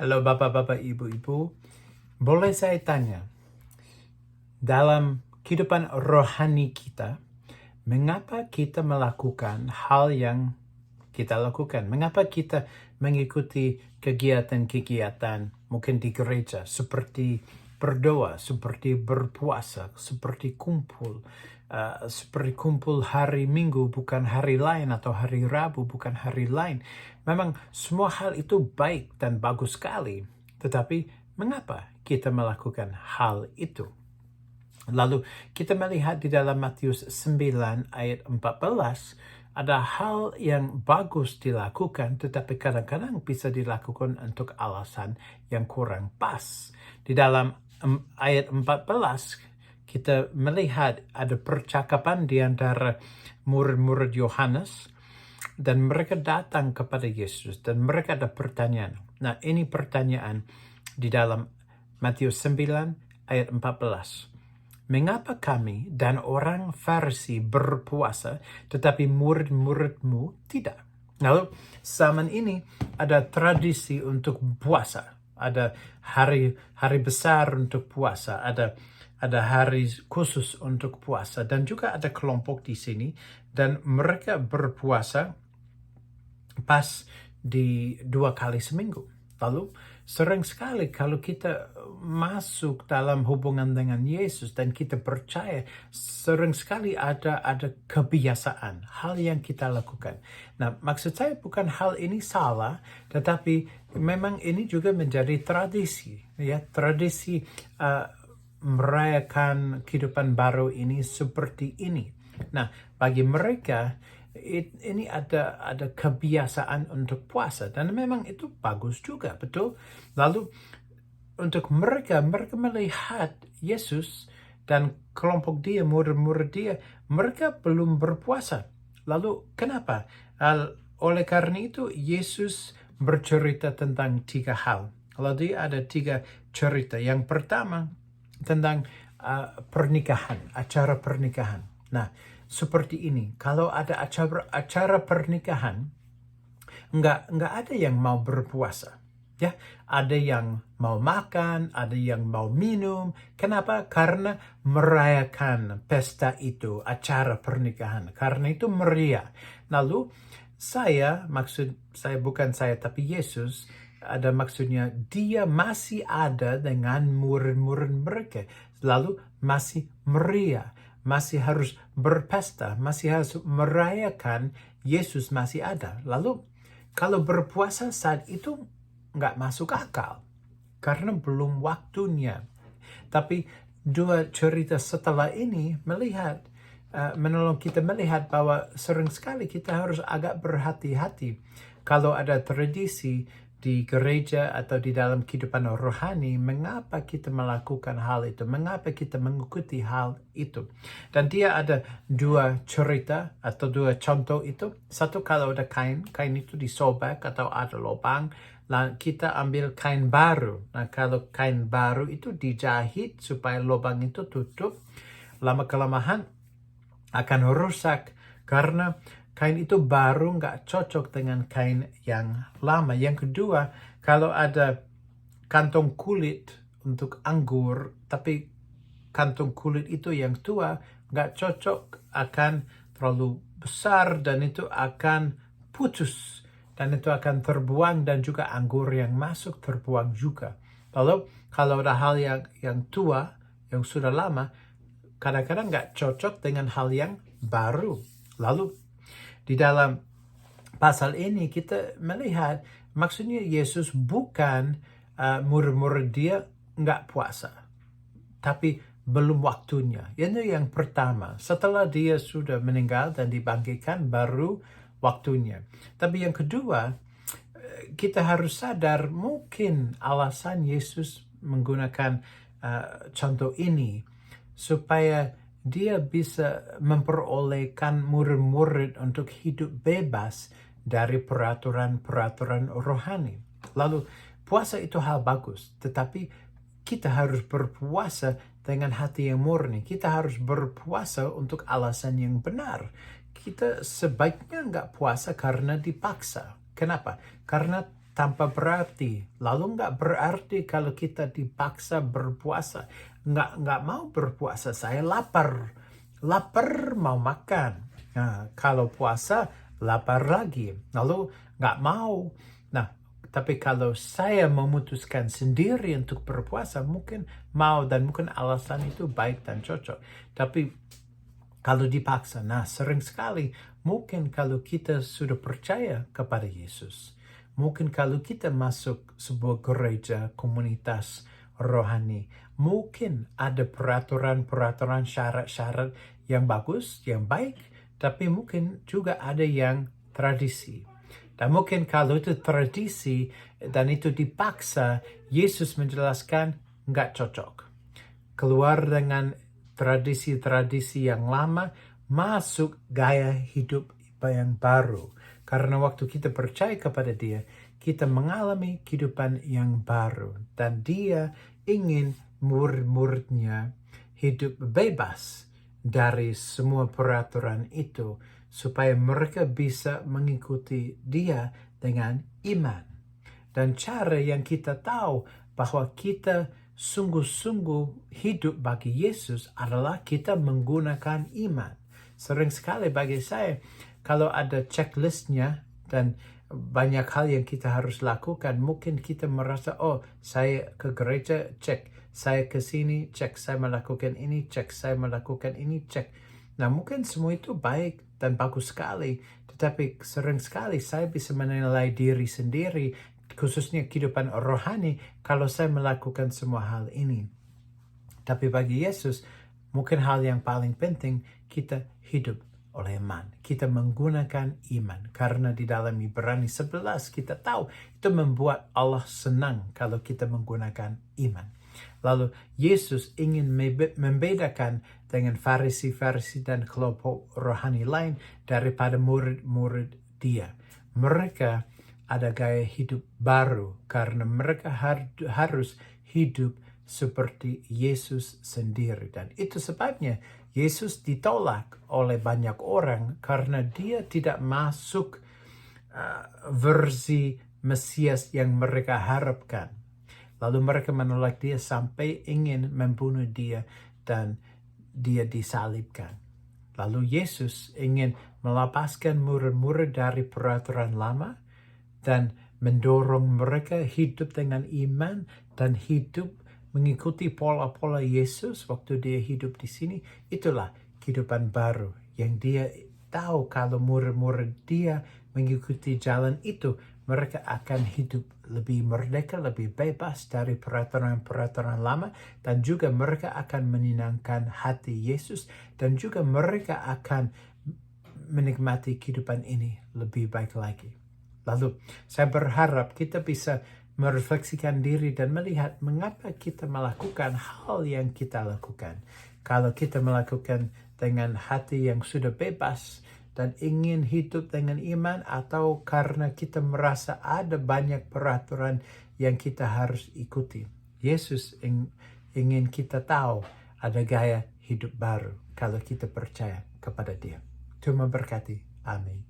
Halo Bapak-Bapak, Ibu-Ibu. Boleh saya tanya, dalam kehidupan rohani kita, mengapa kita melakukan hal yang kita lakukan? Mengapa kita mengikuti kegiatan-kegiatan mungkin di gereja seperti berdoa, seperti berpuasa, seperti kumpul hari Minggu bukan hari lain atau hari Rabu bukan hari lain. Memang semua hal itu baik dan bagus sekali. Tetapi mengapa kita melakukan hal itu? Lalu kita melihat di dalam Matius 9 ayat 14, ada hal yang bagus dilakukan, tetapi kadang-kadang bisa dilakukan untuk alasan yang kurang pas. Di dalam ayat 14, kita melihat ada percakapan di antara murid-murid Yohanes, dan mereka datang kepada Yesus, dan mereka ada pertanyaan. Nah, ini pertanyaan di dalam Matius 9 ayat 14. Mengapa kami dan orang Farisi berpuasa, tetapi murid-muridmu tidak? Lalu, zaman ini ada tradisi untuk puasa. Ada hari besar untuk puasa. Ada hari khusus untuk puasa. Dan juga ada kelompok di sini. Dan mereka berpuasa pas di 2 kali seminggu. Lalu sering sekali kalau kita masuk dalam hubungan dengan Yesus dan kita percaya, sering sekali ada kebiasaan, hal yang kita lakukan. Nah, maksud saya bukan hal ini salah, tetapi memang ini juga menjadi tradisi, ya, tradisi merayakan kehidupan baru ini seperti ini. Nah, bagi mereka ini ada kebiasaan untuk puasa, dan memang itu bagus juga, betul. Lalu untuk mereka melihat Yesus dan kelompok dia, murid-murid dia, mereka belum berpuasa. Lalu kenapa? Oleh karena itu Yesus bercerita tentang 3 hal. Kalau dia ada 3 cerita. Yang pertama tentang pernikahan, acara pernikahan. Nah, seperti ini, kalau ada acara pernikahan, nggak ada yang mau berpuasa, ya. Ada yang mau makan, ada yang mau minum. Kenapa? Karena merayakan pesta itu, acara pernikahan. Karena itu meriah. Lalu bukan saya tapi Yesus, ada maksudnya dia masih ada dengan murid-murid mereka. Lalu masih meriah, masih harus berpesta, masih harus merayakan Yesus masih ada. Lalu kalau berpuasa saat itu nggak masuk akal, karena belum waktunya. Tapi 2 cerita setelah ini menolong kita melihat bahwa sering sekali kita harus agak berhati-hati. Kalau ada tradisi di gereja atau di dalam kehidupan rohani, mengapa kita melakukan hal itu? Mengapa kita mengikuti hal itu? Dan dia ada 2 cerita atau 2 contoh itu. Satu, kalau ada kain itu disobek atau ada lubang, lalu kita ambil kain baru. Nah, kalau kain baru itu dijahit supaya lubang itu tutup, lama-kelamaan akan rusak karena kain itu baru nggak cocok dengan kain yang lama. Yang kedua, kalau ada kantong kulit untuk anggur, tapi kantong kulit itu yang tua, nggak cocok, akan terlalu besar dan itu akan putus. Dan itu akan terbuang, dan juga anggur yang masuk terbuang juga. Lalu kalau ada hal yang tua, yang sudah lama, kadang-kadang nggak cocok dengan hal yang baru. Lalu di dalam pasal ini kita melihat maksudnya Yesus bukan murid-murid dia nggak puasa, tapi belum waktunya. Ini yang pertama. Setelah dia sudah meninggal dan dibangkitkan, baru waktunya. Tapi yang kedua, kita harus sadar mungkin alasan Yesus menggunakan contoh ini supaya dia bisa memperolehkan murid-murid untuk hidup bebas dari peraturan-peraturan rohani. Lalu puasa itu hal bagus, tetapi kita harus berpuasa dengan hati yang murni. Kita harus berpuasa untuk alasan yang benar. Kita sebaiknya nggak puasa karena dipaksa. Kenapa? Karena tanpa berarti. Lalu nggak berarti kalau kita dipaksa berpuasa. Nggak mau berpuasa, saya lapar. Lapar mau makan. Nah, kalau puasa, lapar lagi. Lalu nggak mau. Nah, tapi kalau saya memutuskan sendiri untuk berpuasa, mungkin mau dan mungkin alasan itu baik dan cocok. Tapi kalau dipaksa, nah sering sekali mungkin kalau kita sudah percaya kepada Yesus, mungkin kalau kita masuk sebuah gereja, komunitas rohani, mungkin ada peraturan-peraturan, syarat-syarat yang bagus, yang baik, tapi mungkin juga ada yang tradisi. Dan mungkin kalau itu tradisi dan itu dipaksa, Yesus menjelaskan nggak cocok. Keluar dengan tradisi-tradisi yang lama, masuk gaya hidup yang baru. Karena waktu kita percaya kepada Dia, kita mengalami kehidupan yang baru. Dan Dia ingin murid-muridnya hidup bebas dari semua peraturan itu, supaya mereka bisa mengikuti Dia dengan iman. Dan cara yang kita tahu bahwa kita sungguh-sungguh hidup bagi Yesus adalah kita menggunakan iman. Sering sekali bagi saya, kalau ada checklistnya dan banyak hal yang kita harus lakukan, mungkin kita merasa, oh saya ke gereja, cek. Saya ke sini, cek. Saya melakukan ini, cek. Saya melakukan ini, cek. Nah, mungkin semua itu baik dan bagus sekali. Tetapi sering sekali saya bisa menilai diri sendiri, khususnya kehidupan rohani, kalau saya melakukan semua hal ini. Tapi bagi Yesus, mungkin hal yang paling penting, kita hidup oleh iman. Kita menggunakan iman. Karena di dalam Ibrani 11 kita tahu, itu membuat Allah senang kalau kita menggunakan iman. Lalu Yesus ingin membedakan dengan Farisi-Farisi dan kelompok rohani lain daripada murid-murid Dia. Mereka ada gaya hidup baru karena mereka harus hidup seperti Yesus sendiri. Dan itu sebabnya Yesus ditolak oleh banyak orang karena Dia tidak masuk versi Mesias yang mereka harapkan. Lalu mereka menolak Dia sampai ingin membunuh Dia dan Dia disalibkan. Lalu Yesus ingin melepaskan murid-murid dari peraturan lama dan mendorong mereka hidup dengan iman dan hidup mengikuti pola-pola Yesus waktu Dia hidup di sini. Itulah kehidupan baru yang Dia tahu kalau murid-murid Dia mengikuti jalan itu, mereka akan hidup lebih merdeka, lebih bebas dari peraturan-peraturan lama, dan juga mereka akan menyenangkan hati Yesus, dan juga mereka akan menikmati kehidupan ini lebih baik lagi. Lalu, saya berharap kita bisa merefleksikan diri dan melihat mengapa kita melakukan hal yang kita lakukan. Kalau kita melakukan dengan hati yang sudah bebas dan ingin hidup dengan iman, atau karena kita merasa ada banyak peraturan yang kita harus ikuti. Yesus ingin kita tahu ada gaya hidup baru kalau kita percaya kepada Dia. Tuhan memberkati. Amin.